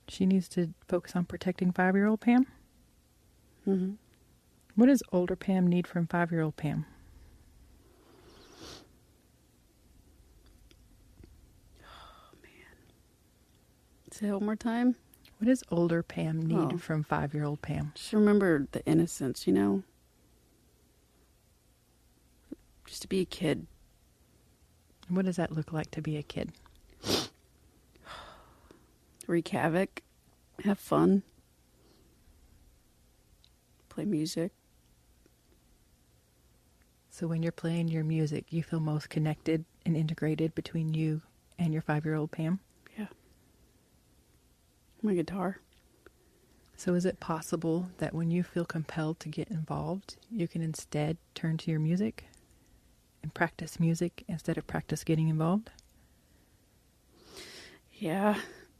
B: She needs to focus on protecting 5-year-old Pam?
A: Mm-hmm.
B: What does older Pam need from 5-year-old Pam?
A: Oh, man. Say it one more time.
B: What does older Pam need from 5-year-old Pam?
A: Just remember the innocence, you know? Just to be a kid.
B: What does that look like to be a kid?
A: Wreak havoc. Have fun. Play music.
B: So when you're playing your music, you feel most connected and integrated between you and your 5-year-old Pam?
A: Yeah. My guitar.
B: So is it possible that when you feel compelled to get involved, you can instead turn to your music and practice music instead of practice getting involved?
A: Yeah.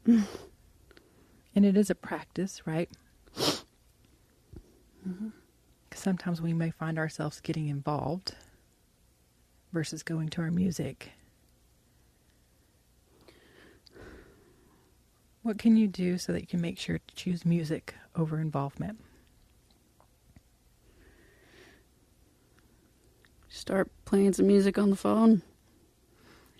B: And it is a practice, right?
A: Mm-hmm.
B: Sometimes we may find ourselves getting involved versus going to our music. What can you do so that you can make sure to choose music over involvement?
A: Start playing some music on the phone.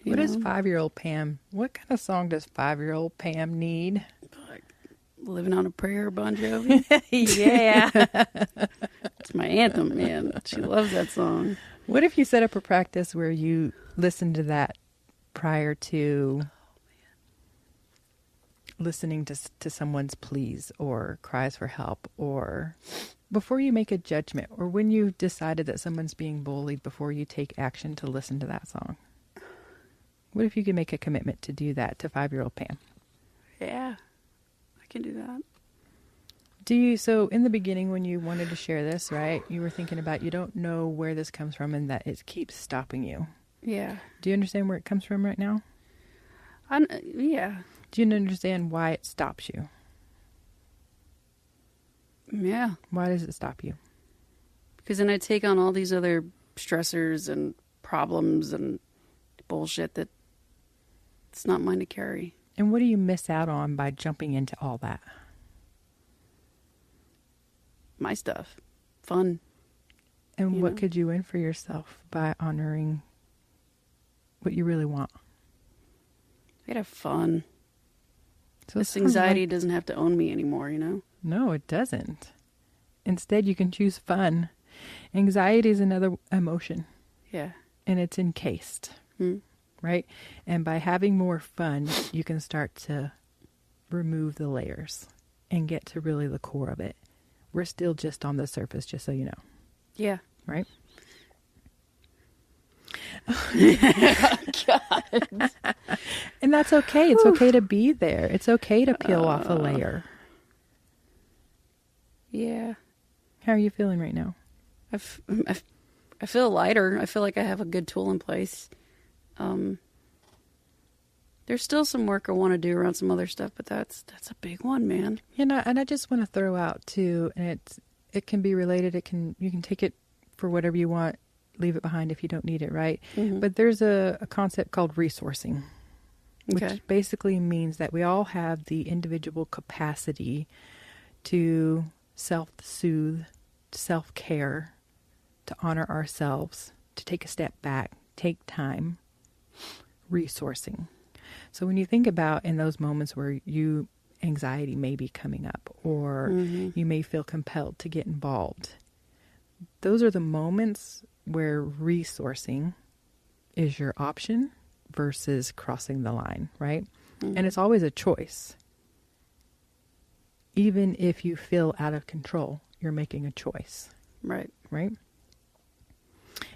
B: What does 5-year-old Pam, what kind of song does 5-year-old Pam need?
A: Like Living on a Prayer, Bon Jovi.
B: Yeah.
A: It's my anthem, man. She loves that song.
B: What if you set up a practice where you listen to that prior to listening to someone's pleas or cries for help, or before you make a judgment, or when you decided that someone's being bullied, before you take action to listen to that song? What if you could make a commitment to do that to 5-year-old Pam?
A: Yeah, I can do that.
B: So in the beginning when you wanted to share this, right, you were thinking about you don't know where this comes from and that it keeps stopping you.
A: Yeah.
B: Do you understand where it comes from right now?
A: Yeah.
B: Do you understand why it stops you?
A: Yeah.
B: Why does it stop you?
A: Because then I take on all these other stressors and problems and bullshit that it's not mine to carry.
B: And what do you miss out on by jumping into all that?
A: My stuff. Fun.
B: And what
A: know?
B: could you win for yourself by honoring what you really want?
A: I'd have fun.
B: So
A: This anxiety doesn't have to own me anymore, you know?
B: No, it doesn't. Instead, you can choose fun. Anxiety is another emotion.
A: Yeah.
B: And it's encased. Right? And by having more fun, you can start to remove the layers and get to really the core of it. We're still just on the surface, just so you know.
A: Yeah.
B: Right?
A: God.
B: And that's okay. It's okay to be there. It's okay to peel off a layer.
A: Yeah.
B: How are you feeling right now?
A: I feel lighter. I feel like I have a good tool in place. There's still some work I want to do around some other stuff, but that's a big one, man.
B: You know, and I just want to throw out too, and it can be related. You can take it for whatever you want, leave it behind if you don't need it, right?
A: Mm-hmm.
B: But there's a concept called resourcing,
A: Okay.
B: which basically means that we all have the individual capacity to self-soothe, self-care, to honor ourselves, to take a step back, take time. Resourcing. So when you think about in those moments where anxiety may be coming up, or you may feel compelled to get involved, those are the moments where resourcing is your option versus crossing the line, right? Mm-hmm. And it's always a choice. Even if you feel out of control, you're making a choice.
A: Right.
B: Right?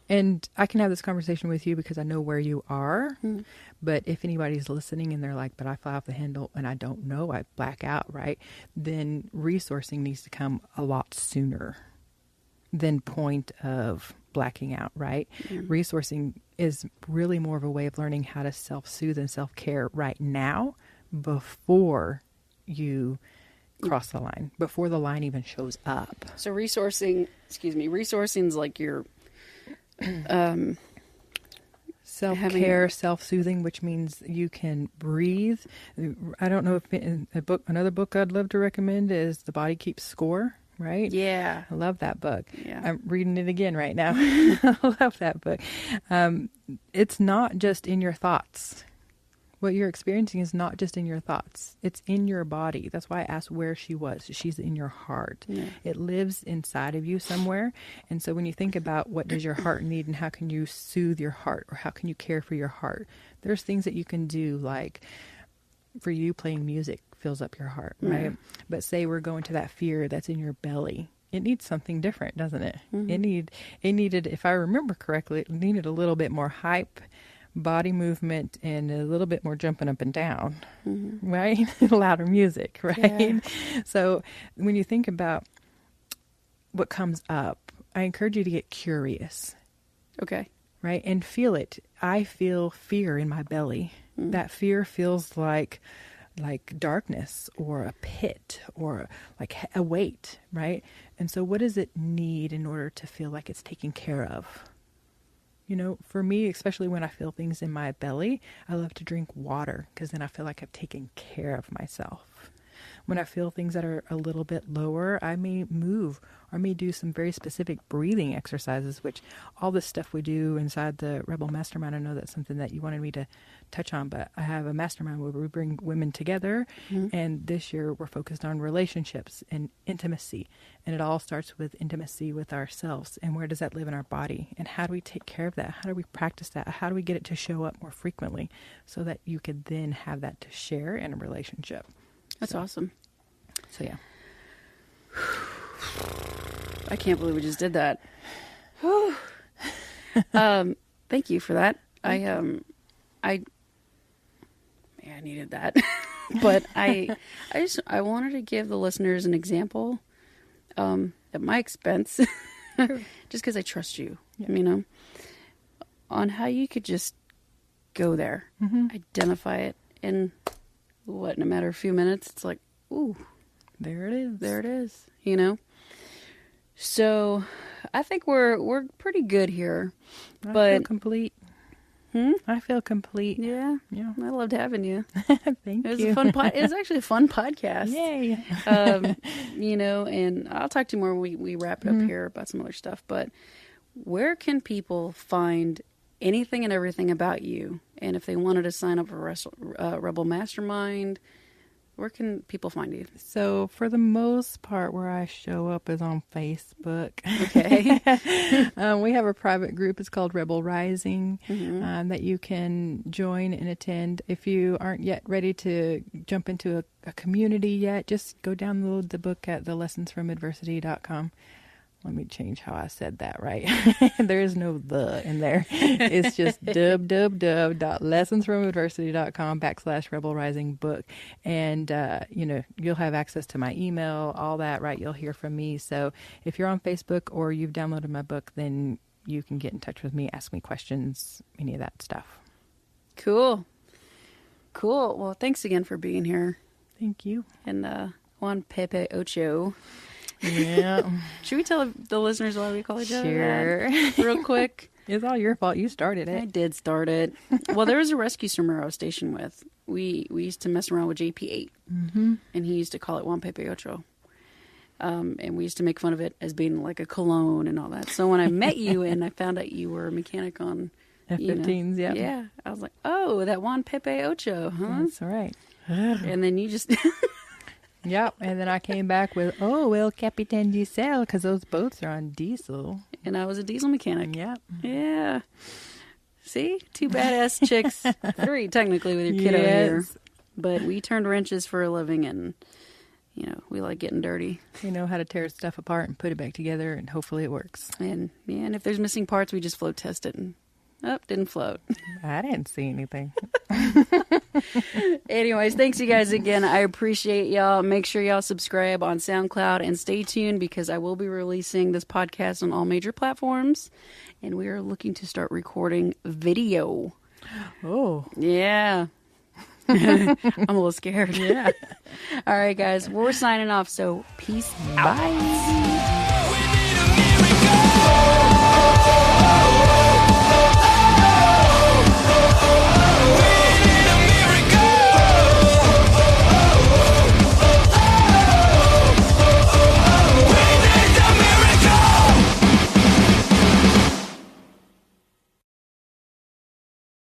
B: And I can have this conversation with you because I know where you are. Mm. But if anybody's listening and they're like, but I fly off the handle and I don't know, I black out, right? Then resourcing needs to come a lot sooner than point of blacking out, right? Mm. Resourcing is really more of a way of learning how to self-soothe and self-care right now before you cross the line, before the line even shows up.
A: So resourcing is like your...
B: self-care, self-soothing, which means you can breathe. I don't know if another book I'd love to recommend is The Body Keeps Score, right?
A: Yeah.
B: I love that book.
A: Yeah.
B: I'm reading it again right now. I love that book. It's not just in your thoughts. What you're experiencing is not just in your thoughts. It's in your body. That's why I asked where she was. She's in your heart. Yeah. It lives inside of you somewhere. And so when you think about what does your heart need and how can you soothe your heart or how can you care for your heart, there's things that you can do, like for you playing music fills up your heart, right? Yeah. But say we're going to that fear that's in your belly. It needs something different, doesn't it? Mm-hmm. It needed, if I remember correctly, it needed a little bit more hype, body movement, and a little bit more jumping up and down, right? Louder music, right? Yeah. So when you think about what comes up, I encourage you to get curious.
A: Okay.
B: Right? And feel it. I feel fear in my belly. That fear feels like darkness or a pit or like a weight, right? And so what does it need in order to feel like it's taken care of? You know, for me, especially when I feel things in my belly, I love to drink water because then I feel like I've taken care of myself. When I feel things that are a little bit lower, I may move or I may do some very specific breathing exercises, which all this stuff we do inside the Rebel Mastermind, I know that's something that you wanted me to touch on, but I have a mastermind where we bring women together. And this year we're focused on relationships and intimacy. And it all starts with intimacy with ourselves. And where does that live in our body? And how do we take care of that? How do we practice that? How do we get it to show up more frequently so that you could then have that to share in a relationship?
A: That's awesome.
B: So, yeah.
A: I can't believe we just did that. Thank you for that. I needed that. But I wanted to give the listeners an example at my expense, just because I trust you, you know, on how you could just go there, identify it, and in a matter of a few minutes, it's like, ooh,
B: there it is.
A: There it is, you know? So I think we're pretty good here.
B: I
A: but
B: feel complete. I feel complete.
A: Yeah. I loved having you.
B: Thank
A: It was
B: you.
A: a fun it was actually a fun podcast.
B: Yay.
A: You know, and I'll talk to you more when we wrap it up here about some other stuff. But where can people find anything and everything about you? And if they wanted to sign up for Rebel Mastermind, where can people find you?
B: So for the most part, where I show up is on Facebook.
A: Okay.
B: We have a private group. It's called Rebel Rising that you can join and attend. If you aren't yet ready to jump into a community yet, just go download the book at thelessonsfromadversity.com. Let me change how I said that, right? There is no "the" in there. It's just www.lessonsfromadversity.com/Rebel Rising book. And, you know, you'll have access to my email, all that, right? You'll hear from me. So if you're on Facebook or you've downloaded my book, then you can get in touch with me, ask me questions, any of that stuff.
A: Cool. Well, thanks again for being here.
B: Thank you.
A: And Juan Pepe Ocho.
B: Yeah.
A: Should we tell the listeners why we call each other
B: Sure.
A: that? Real quick.
B: It's all your fault. You started it.
A: I did start it. Well, there was a rescue swimmer I was stationed with. We used to mess around with JP8. And he used to call it Juan Pepe Ocho. And we used to make fun of it as being like a cologne and all that. So when I met you and I found out you were a mechanic on
B: F-15s, yeah.
A: Yeah. I was like, oh, that Juan Pepe Ocho, huh?
B: That's right.
A: And then you just...
B: Yep, and then I came back with, well, Capitan Diesel, because those boats are on diesel.
A: And I was a diesel mechanic.
B: Yep.
A: Yeah. See? 2 badass chicks. 3, technically, with your kiddo here. But we turned wrenches for a living, and, you know, we like getting dirty.
B: We know how to tear stuff apart and put it back together, and hopefully it works.
A: And, yeah, and if there's missing parts, we just float test it, and, didn't float.
B: I didn't see anything.
A: Anyways, thanks you guys again. I appreciate y'all. Make sure y'all subscribe on SoundCloud and stay tuned because I will be releasing this podcast on all major platforms. And we are looking to start recording video.
B: Oh.
A: Yeah. I'm a little scared.
B: Yeah.
A: All right, guys. We're signing off. So peace out.
B: Bye.